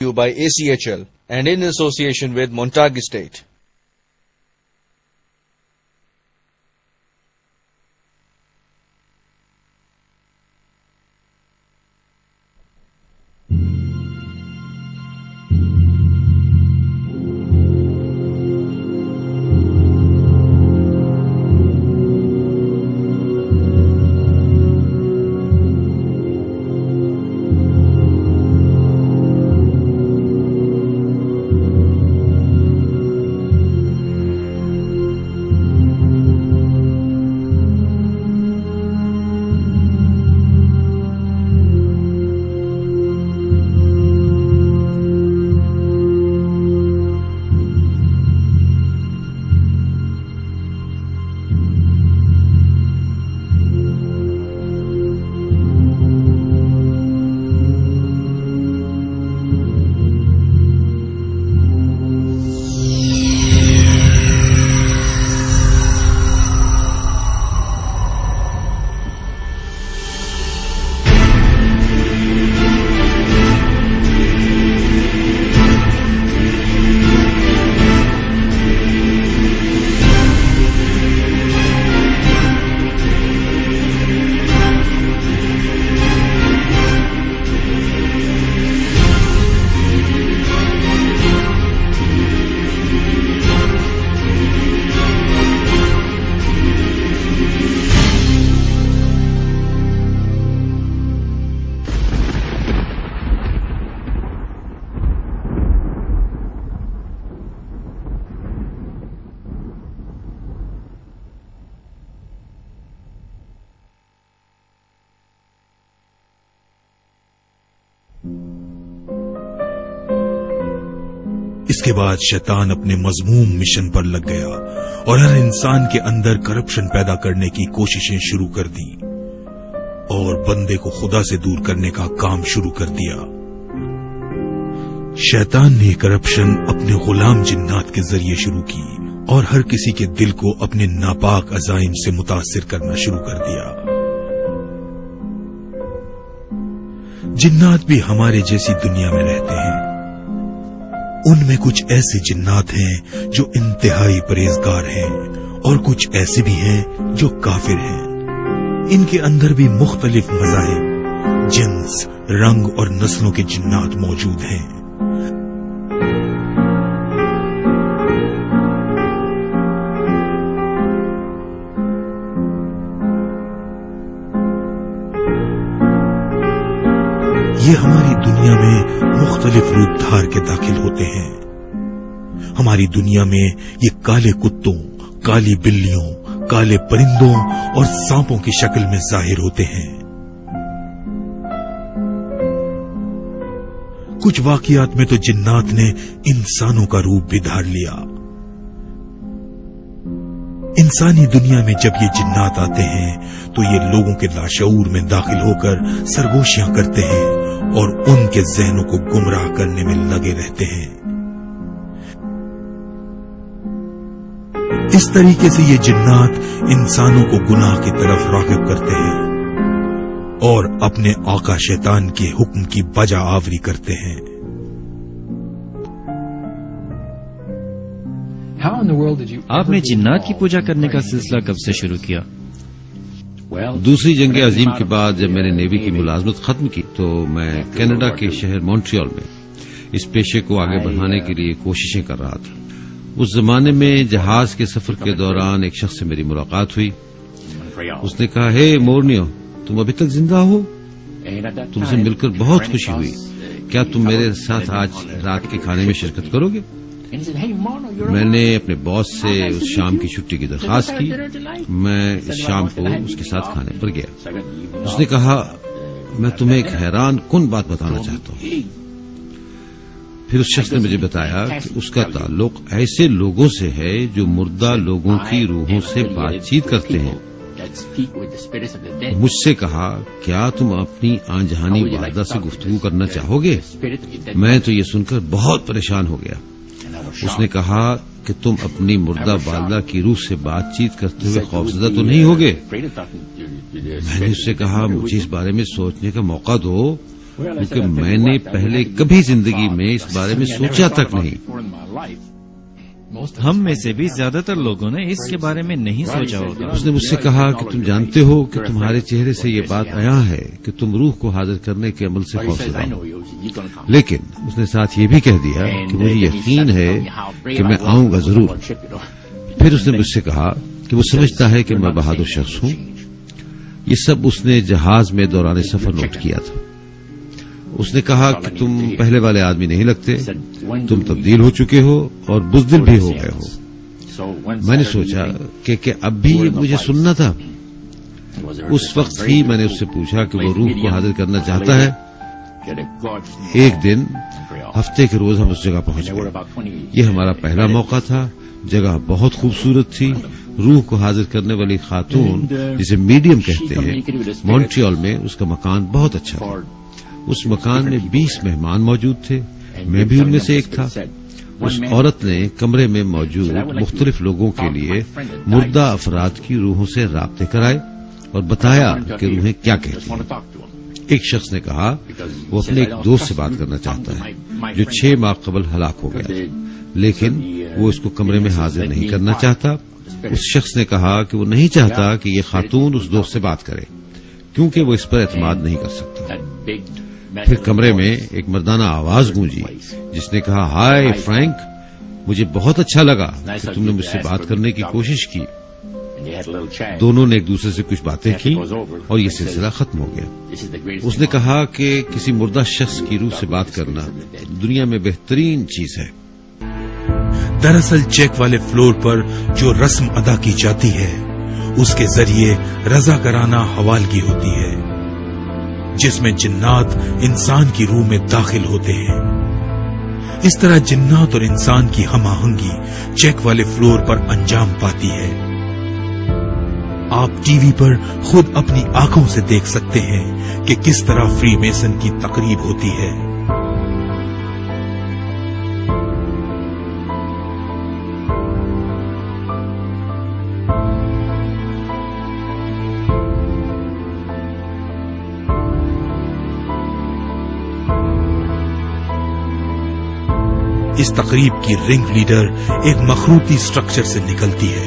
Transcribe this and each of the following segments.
you by ACHL and in association with Montague State. اس کے بعد شیطان اپنے مذموم مشن پر لگ گیا اور ہر انسان کے اندر کرپشن پیدا کرنے کی کوششیں شروع کر دی اور بندے کو خدا سے دور کرنے کا کام شروع کر دیا. شیطان نے کرپشن اپنے غلام جنات کے ذریعے شروع کی اور ہر کسی کے دل کو اپنے ناپاک عزائم سے متاثر کرنا شروع کر دیا. جنات بھی ہمارے جیسی دنیا میں رہتے ہیں. ان میں کچھ ایسے جنات ہیں جو انتہائی پرہیزگار ہیں اور کچھ ایسے بھی ہیں جو کافر ہیں. ان کے اندر بھی مختلف مذاہب، جنس، رنگ اور نسلوں کے جنات موجود ہیں. یہ ہماری دنیا میں مختلف روپ دھار کے داخل ہوتے ہیں. ہماری دنیا میں یہ کالے کتوں، کالی بلیوں، کالے پرندوں اور سانپوں کی شکل میں ظاہر ہوتے ہیں. کچھ واقعات میں تو جنات نے انسانوں کا روپ بھی دھار لیا. انسانی دنیا میں جب یہ جنات آتے ہیں تو یہ لوگوں کے لاشعور میں داخل ہو کر سرگوشیاں کرتے ہیں اور ان کے ذہنوں کو گمراہ کرنے میں لگے رہتے ہیں. اس طریقے سے یہ جنات انسانوں کو گناہ کی طرف راغب کرتے ہیں اور اپنے آقا شیطان کے حکم کی بجا آوری کرتے ہیں. آپ نے جنات کی پوجا کرنے کا سلسلہ کب سے شروع کیا؟ دوسری جنگ عظیم کے بعد جب میں نے نیوی کی ملازمت ختم کی تو میں کینیڈا کے شہر مونٹریال میں اس پیشے کو آگے بڑھانے کے لیے کوششیں کر رہا تھا. اس زمانے میں جہاز کے سفر کے دوران ایک شخص سے میری ملاقات ہوئی. اس نے کہا، ہے مورنیو، تم ابھی تک زندہ ہو؟ تم سے مل کر بہت خوشی ہوئی. کیا تم میرے ساتھ آج رات کے کھانے میں شرکت کرو گے؟ میں نے اپنے باس سے اس شام کی چھٹی کی درخواست کی. میں اس شام کو اس کے ساتھ کھانے پر گیا. اس نے کہا، میں تمہیں ایک حیران کن بات بتانا چاہتا ہوں. پھر اس شخص نے مجھے بتایا کہ اس کا تعلق ایسے لوگوں سے ہے جو مردہ لوگوں کی روحوں سے بات چیت کرتے ہیں. مجھ سے کہا، کیا تم اپنی آن جہانی والدہ سے گفتگو کرنا چاہو گے؟ میں تو یہ سن کر بہت پریشان ہو گیا. اس نے کہا کہ تم اپنی مردہ والدہ کی روح سے بات چیت کرتے ہوئے خوفزدہ تو نہیں ہوگے؟ میں نے اس سے کہا، مجھے اس بارے میں سوچنے کا موقع دو. کیونکہ میں نے پہلے کبھی زندگی میں اس بارے میں سوچا تک نہیں. ہم میں سے بھی زیادہ تر لوگوں نے اس کے بارے میں نہیں سوچا ہوگا. اس نے مجھ سے کہا کہ تم جانتے ہو کہ تمہارے چہرے سے یہ بات عیاں ہے کہ تم روح کو حاضر کرنے کے عمل سے خوفزدہ ہو، لیکن اس نے ساتھ یہ بھی کہہ دیا کہ مجھے یقین ہے کہ میں آؤں گا ضرور. پھر اس نے مجھ سے کہا کہ وہ سمجھتا ہے کہ میں بہادر شخص ہوں. یہ سب اس نے جہاز میں دوران سفر نوٹ کیا تھا. اس نے کہا کہ تم پہلے والے آدمی نہیں لگتے، تم تبدیل ہو چکے ہو اور بزدل بھی ہو گئے ہو. میں نے سوچا کہ اب بھی مجھے سننا تھا. اس وقت ہی میں نے اس سے پوچھا کہ وہ روح کو حاضر کرنا چاہتا ہے. ایک دن ہفتے کے روز ہم اس جگہ پہنچ گئے. یہ ہمارا پہلا موقع تھا. جگہ بہت خوبصورت تھی. روح کو حاضر کرنے والی خاتون جسے میڈیم کہتے ہیں، مونٹریال میں اس کا مکان بہت اچھا تھا. اس مکان میں 20 مہمان موجود تھے. میں بھی ان میں سے ایک تھا. اس عورت نے کمرے میں موجود مختلف لوگوں کے لیے مردہ افراد کی روحوں سے رابطے کرائے اور بتایا کہ روحیں کیا کہتی ہیں. ایک شخص نے کہا وہ اپنے ایک دوست سے بات کرنا چاہتا ہے جو 6 ماہ قبل ہلاک ہو گیا، لیکن وہ اس کو کمرے میں حاضر نہیں کرنا چاہتا. اس شخص نے کہا کہ وہ نہیں چاہتا کہ یہ خاتون اس دوست سے بات کرے کیونکہ وہ اس پر اعتماد نہیں کر سکتا. پھر کمرے میں ایک مردانہ آواز گونجی جس نے کہا، ہائے فرینک، مجھے بہت اچھا لگا کہ تم نے مجھ سے بات کرنے کی کوشش کی. دونوں نے ایک دوسرے سے کچھ باتیں کی اور یہ سلسلہ ختم ہو گیا. اس نے کہا کہ کسی مردہ شخص کی روح سے بات کرنا دنیا میں بہترین چیز ہے. دراصل چیک والے فلور پر جو رسم ادا کی جاتی ہے اس کے ذریعے رضاکارانہ حوالگی ہوتی ہے جس میں جنات انسان کی روح میں داخل ہوتے ہیں. اس طرح جنات اور انسان کی ہم آہنگی چیک والے فلور پر انجام پاتی ہے. آپ ٹی وی پر خود اپنی آنکھوں سے دیکھ سکتے ہیں کہ کس طرح فری میسن کی تقریب ہوتی ہے. اس تقریب کی رنگ لیڈر ایک مخروطی سٹرکچر سے نکلتی ہے.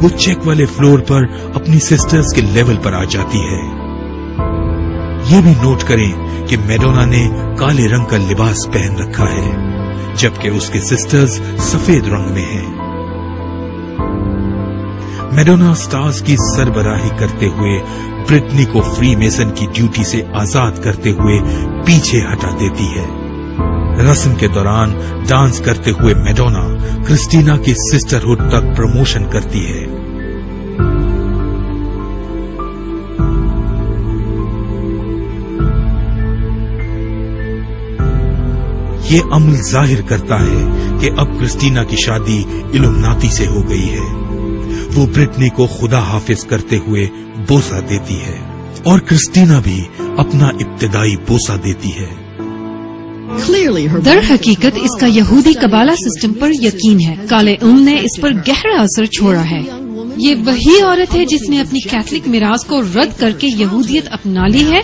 وہ چیک والے فلور پر اپنی سسٹرز کے لیول پر آ جاتی ہے. یہ بھی نوٹ کریں کہ میڈونا نے کالے رنگ کا لباس پہن رکھا ہے جبکہ اس کے سسٹرز سفید رنگ میں ہیں. میڈونا سٹارز کی سربراہی کرتے ہوئے برٹنی کو فری میسن کی ڈیوٹی سے آزاد کرتے ہوئے پیچھے ہٹا دیتی ہے. رسم کے دوران ڈانس کرتے ہوئے میڈونا کرسٹینا کی سسٹرہڈ تک پروموشن کرتی ہے. یہ عمل ظاہر کرتا ہے کہ اب کرسٹینا کی شادی الومناتی سے ہو گئی ہے. وہ برٹنی کو خدا حافظ کرتے ہوئے بوسہ دیتی ہے اور کرسٹینا بھی اپنا ابتدائی بوسہ دیتی ہے. در حقیقت اس کا یہودی قبالہ سسٹم پر یقین ہے. کالے نے اس پر گہرا اثر چھوڑا ہے. یہ وہی عورت ہے جس نے اپنی کیتھولک میراث کو رد کر کے یہودیت اپنا لی ہے.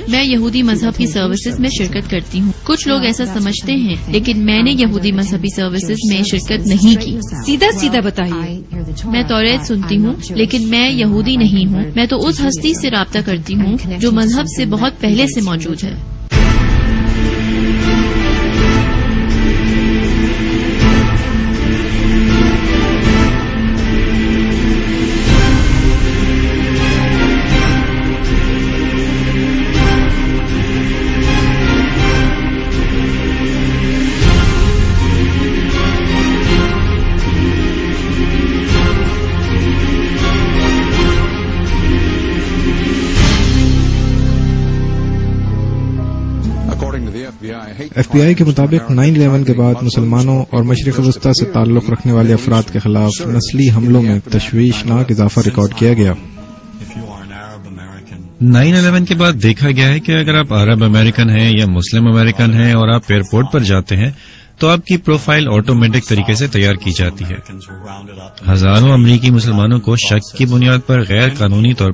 میں یہودی مذہب کی سروسز میں شرکت کرتی ہوں. کچھ لوگ ایسا سمجھتے ہیں لیکن میں نے یہودی مذہبی سروسز میں شرکت نہیں کی. سیدھا بتائیے. میں توریت سنتی ہوں لیکن میں یہودی نہیں ہوں. میں تو اس ہستی سے رابطہ کرتی ہوں جو مذہب سے بہت پہلے سے موجود ہے. ایف بی آئی کے مطابق 9/11 کے بعد مسلمانوں اور مشرق وسطی سے تعلق رکھنے والے افراد کے خلاف نسلی حملوں میں تشویشناک اضافہ ریکارڈ کیا گیا. 9/11 کے بعد دیکھا گیا ہے کہ اگر آپ عرب امریکن ہیں یا مسلم امریکن ہیں اور آپ ایئرپورٹ پر جاتے ہیں تو آپ کی پروفائل آٹومیٹک طریقے سے تیار کی جاتی ہے۔ ہزاروں امریکی مسلمانوں کو شک کی بنیاد پر غیر قانونی طور